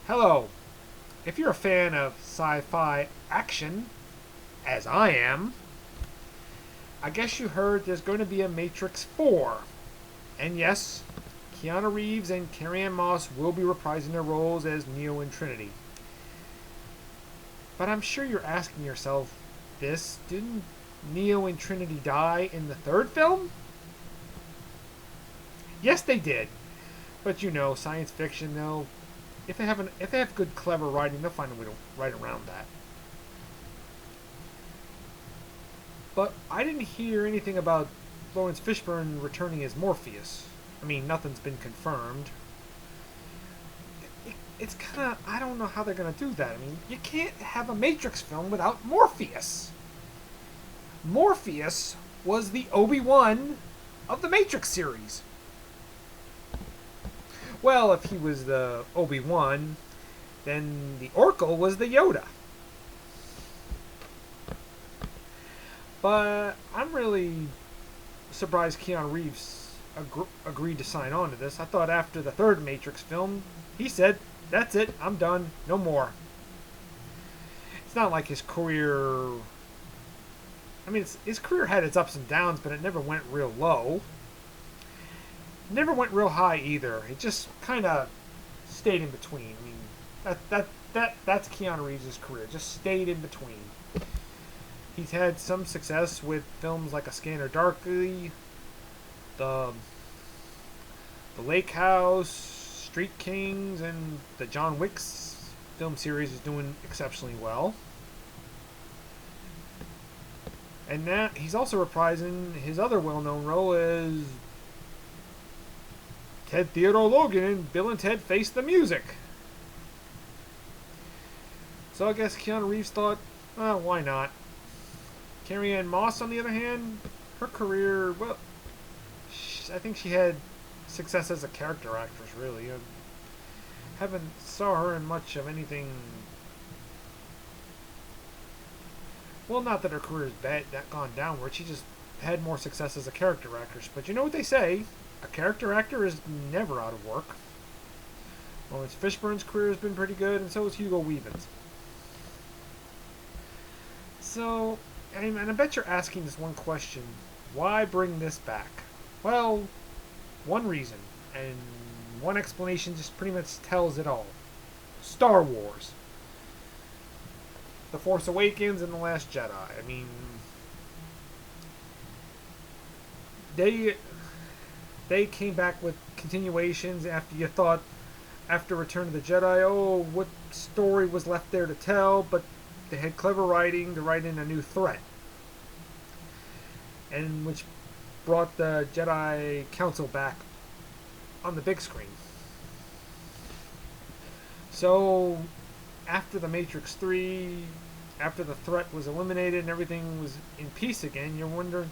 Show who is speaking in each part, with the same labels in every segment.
Speaker 1: Hello. If you're a fan of sci-fi action, as I am, I guess you heard there's going to be a Matrix 4. And yes, Keanu Reeves and Carrie-Anne Moss will be reprising their roles as Neo and Trinity. But I'm sure you're asking yourself, didn't Neo and Trinity die in the third film? Yes, they did. But you know, science fiction, though, if they have good, clever writing, they'll find a way to write around that. But I didn't hear anything about Lawrence Fishburne returning as Morpheus. I mean, nothing's been confirmed. It's kind of, I don't know how they're going to do that. I mean, you can't have a Matrix film without Morpheus. Morpheus was the Obi-Wan of the Matrix series. Well, if he was the Obi-Wan, then the Oracle was the Yoda. But I'm really surprised Keanu Reeves agreed to sign on to this. I thought after the third Matrix film, he said, "That's it, I'm done, no more." It's not like his career. I mean, his career had its ups and downs, but it never went real low. It never went real high either. It just kind of stayed in between. I mean, that's Keanu Reeves' career. Just stayed in between. He's had some success with films like A Scanner Darkly, the Lake House, Street Kings, and the John Wick's film series is doing exceptionally well. And now he's also reprising his other well-known role as Ted Theodore Logan in Bill and Ted Face the Music. So I guess Keanu Reeves thought, why not? Carrie-Anne Moss, on the other hand, her career, well, I think she had success as a character actress, really. I haven't saw her in much of anything. Well, not that her career is gone downward. She just had more success as a character actress. But you know what they say? A character actor is never out of work. Lawrence Fishburne's career has been pretty good, and so is Hugo Weaving's. So, and I bet you're asking this one question. Why bring this back? Well, one reason, and one explanation just pretty much tells it all. Star Wars. The Force Awakens and The Last Jedi. I mean, they came back with continuations after you thought, after Return of the Jedi, oh, what story was left there to tell? But they had clever writing to write in a new threat, and which brought the Jedi Council back on the big screen. So, after the Matrix 3, after the threat was eliminated and everything was in peace again, you're wondering,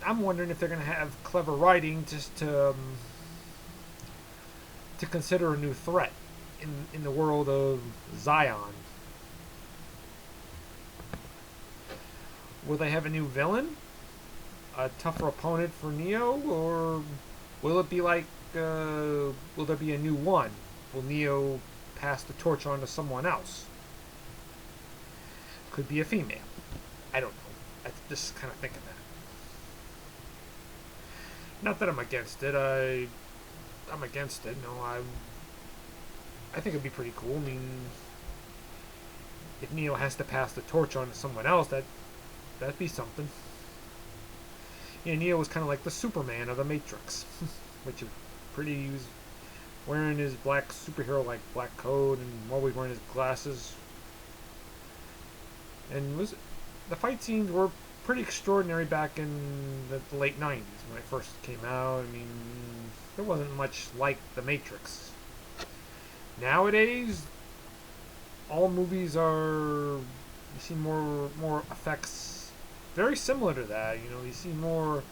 Speaker 1: I'm wondering if they're going to have clever writing just to consider a new threat in the world of Zion. Will they have a new villain? A tougher opponent for Neo? Or will it be like, will there be a new one? Will Neo pass the torch on to someone else? Could be a female. I don't know. I'm just kind of thinking that. Not that I'm against it. I'm against it. No, I think it'd be pretty cool. I mean, if Neo has to pass the torch on to someone else, that'd be something. Yeah, Neo was kind of like the Superman of the Matrix, which is pretty. He was wearing his black superhero-like black coat and always wearing his glasses. And the fight scenes were pretty extraordinary back in the late 90s when it first came out. I mean, there wasn't much like the Matrix. Nowadays, all movies are, you see more effects very similar to that. You know, you see more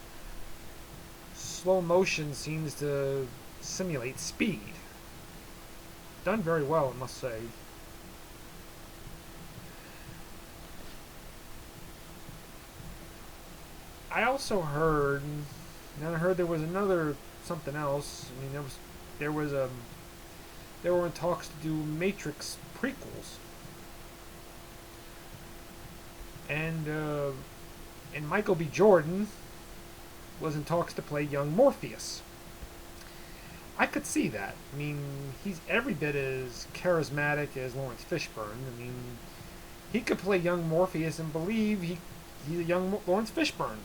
Speaker 1: slow motion scenes to simulate speed. Done very well, I must say. I also heard, and I heard there was another something else. I mean, there was they were in talks to do Matrix prequels. And Michael B. Jordan was in talks to play young Morpheus. I could see that. I mean, he's every bit as charismatic as Lawrence Fishburne. I mean, he could play young Morpheus and believe he's a young Lawrence Fishburne.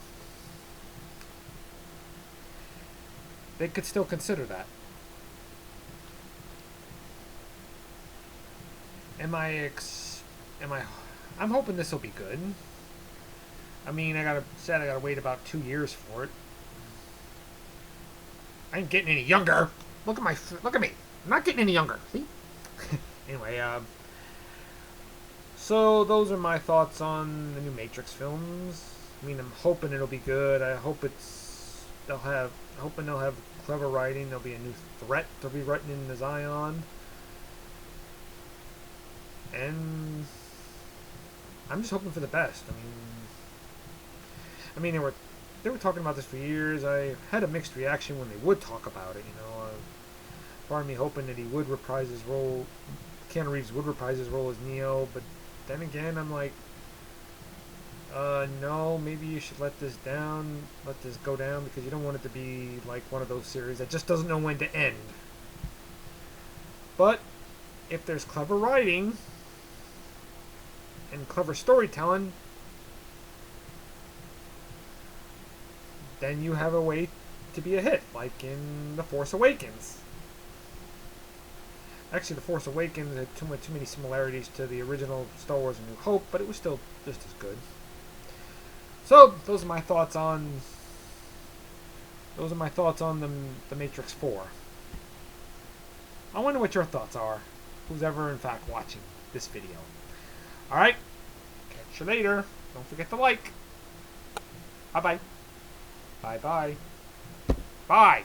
Speaker 1: They could still consider that. I'm hoping this will be good. I mean, I gotta wait about 2 years for it. I ain't getting any younger. Look at me. I'm not getting any younger. See? Anyway, so those are my thoughts on the new Matrix films. I mean, I'm hoping it'll be good. Hoping they'll have clever writing. There'll be a new threat to be written in the Zion. And I'm just hoping for the best. I mean, they were talking about this for years. I had a mixed reaction when they would talk about it. Part of me hoping that he would reprise his role. Keanu Reeves would reprise his role as Neo, but then again, I'm like, no, maybe you should let this go down, because you don't want it to be like one of those series that just doesn't know when to end. But if there's clever writing and clever storytelling, then you have a way to be a hit, like in The Force Awakens. Actually, The Force Awakens had too many similarities to the original Star Wars: A New Hope, but it was still just as good. So those are my thoughts on the Matrix 4. I wonder what your thoughts are. Who's ever in fact watching this video? All right, catch you later. Don't forget to like. Bye bye. Bye bye. Bye.